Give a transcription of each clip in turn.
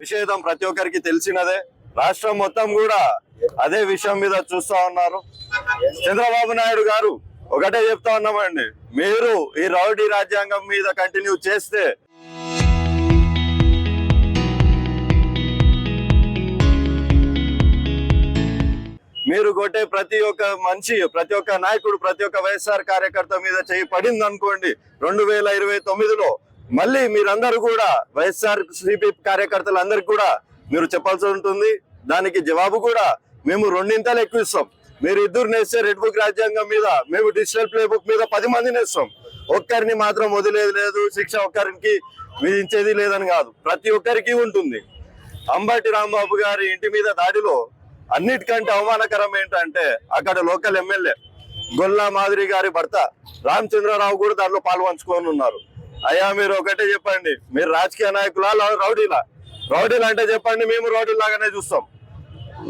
విషయం ప్రతి ఒక్కరికి తెలిసినదే. రాష్ట్రం మొత్తం కూడా అదే విషయం మీద చూస్తా ఉన్నారు. చంద్రబాబు నాయుడు గారు ఒకటే చెప్తా ఉన్నామండి, మీరు ఈ రౌడీ రాజ్యాంగం మీద కంటిన్యూ చేస్తే మీరు కొట్టే ప్రతి ఒక్క మనిషి, ప్రతి ఒక్క నాయకుడు, ప్రతి ఒక్క వైఎస్ఆర్ కార్యకర్త మీద చేయి పడింది అనుకోండి, 2029లో మళ్ళీ మీరందరూ కూడా వైఎస్ఆర్ సిపి కార్యకర్తలందరికీ కూడా మీరు చెప్పాల్సి ఉంటుంది. దానికి జవాబు కూడా మేము 2 ఇంతలు ఎక్కువ ఇస్తాం. మీరు ఇద్దరు నేస్తే రెడ్ బుక్ రాజ్యాంగం మీద, మేము డిజిటల్ ప్లే బుక్ మీద 10 మందిని వేస్తాం. ఒక్కరిని మాత్రం వదిలేది లేదు, శిక్ష ఒక్కరికి విధించేది లేదని కాదు, ప్రతి ఒక్కరికి ఉంటుంది. అంబటి రాంబాబు గారి ఇంటి మీద దాడిలో అన్నిటికంటే అవమానకరం ఏంటంటే అక్కడ లోకల్ ఎమ్మెల్యే గొల్లా మాదిరి గారి భర్త రామచంద్రరావు కూడా దాంట్లో పాల్పంచుకొని ఉన్నారు. అయ్యా మీరు ఒకటే చెప్పండి, మీరు రాజకీయ నాయకులా రౌడీలా? రౌడీలు అంటే చెప్పండి, మేము రౌడీలాగానే చూస్తాం.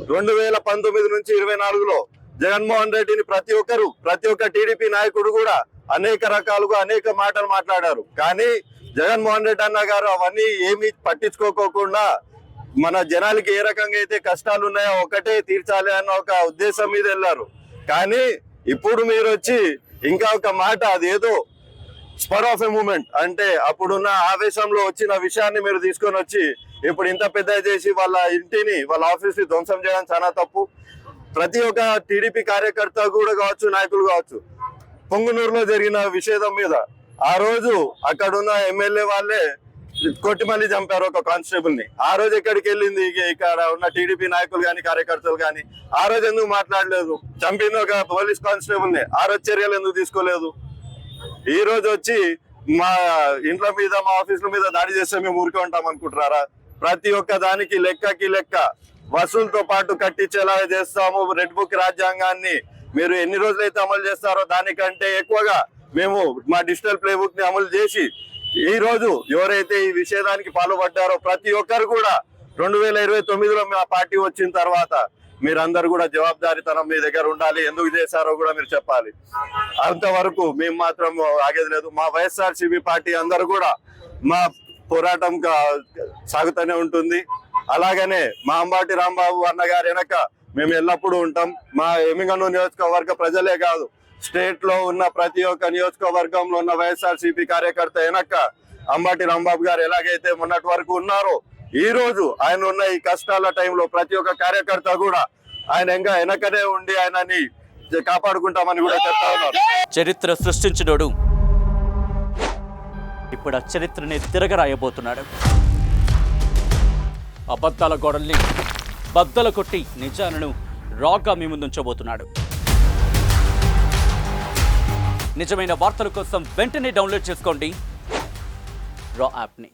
2019 నుంచి 24లో జగన్మోహన్ రెడ్డిని ప్రతి ఒక్క టీడీపీ నాయకుడు కూడా అనేక రకాలుగా అనేక మాటలు మాట్లాడారు. కానీ జగన్మోహన్ రెడ్డి అన్న గారు అవన్నీ ఏమీ పట్టించుకోకుండా మన జనాలకి ఏ రకంగా అయితే కష్టాలు ఉన్నాయో ఒకటే తీర్చాలి అన్న ఒక ఉద్దేశం మీద వెళ్ళారు. కానీ ఇప్పుడు మీరు వచ్చి ఇంకా ఒక మాట, అదేదో స్పర్ ఆఫ్ ఎ మూమెంట్ అంటే అప్పుడున్న ఆవేశంలో వచ్చిన విషయాన్ని మీరు తీసుకొని వచ్చి ఇప్పుడు ఇంత పెద్ద చేసి వాళ్ళ ఇంటిని, వాళ్ళ ఆఫీస్ ని ధ్వంసం చేయడం చాలా తప్పు. ప్రతి ఒక్క టీడీపీ కార్యకర్త కూడా కావచ్చు, నాయకులు కావచ్చు, పొంగునూరులో జరిగిన విషేదం మీద ఆ రోజు అక్కడున్న ఎమ్మెల్యే వాళ్ళే కొట్టి మళ్ళీ చంపారు ఒక కానిస్టేబుల్ ని. ఆ రోజు ఎక్కడికి వెళ్ళింది ఇక్కడ ఉన్న టీడీపీ నాయకులు కానీ కార్యకర్తలు కానీ? ఆ రోజు ఎందుకు మాట్లాడలేదు? చంపింది ఒక పోలీస్ కానిస్టేబుల్ ని, ఆ రోజు చర్యలు ఎందుకు తీసుకోలేదు? ఈ రోజు వచ్చి మా ఇంట్ల మీద, మా ఆఫీసుల మీద దాడి చేస్తే మేము ఊరికే ఉంటాం అనుకుంటున్నారా? ప్రతి ఒక్క దానికి లెక్క వసూలుతో పాటు కట్టించేలా చేస్తాము. రెడ్ బుక్ రాజ్యాంగాన్ని మీరు ఎన్ని రోజులైతే అమలు చేస్తారో దానికంటే ఎక్కువగా మేము మా డిజిటల్ ప్లే బుక్ ని అమలు చేసి ఈ రోజు ఎవరైతే ఈ విషయానికి పాల్పడ్డారో ప్రతి ఒక్కరు కూడా 2029లో మా పార్టీ వచ్చిన తర్వాత మీరందరూ కూడా జవాబుదారీతనం మీ దగ్గర ఉండాలి. ఎందుకు చేశారో కూడా మీరు చెప్పాలి. అంతవరకు మేము మాత్రం ఆగేది లేదు. మా వైఎస్ఆర్సీపీ పార్టీ అందరూ కూడా మా పోరాటం సాగుతూనే ఉంటుంది. అలాగనే మా అంబటి రాంబాబు అన్న గారి వెనక మేము ఎల్లప్పుడూ ఉంటాం. మా ఎమ్మిగనూరు నియోజకవర్గ ప్రజలే కాదు, స్టేట్ లో ఉన్న ప్రతి ఒక్క నియోజకవర్గంలో ఉన్న వైఎస్ఆర్సీపీ కార్యకర్త వెనక అంబటి రాంబాబు గారు ఎలాగైతే మొన్నటి వరకు ఉన్నారో, ఈ రోజు ఆయన ఉన్న ఈ కష్టాల టైంలో ప్రతి ఒక్క కార్యకర్త కూడా ఆయన ఇంకా వెనకనే ఉండి ఆయనని కాపాడుకుంటామని కూడా చెప్తా ఉన్నారు. చరిత్ర సృష్టించినోడు ఇప్పుడు ఆ చరిత్రని తిరగరాయబోతున్నాడు. అబద్ధాల గోడల్ని బద్దలు కొట్టి నిజాలను రాగా మీ ముందుంచబోతున్నాడు. నిజమైన వార్తల కోసం వెంటనే డౌన్లోడ్ చేసుకోండి రా యాప్ని.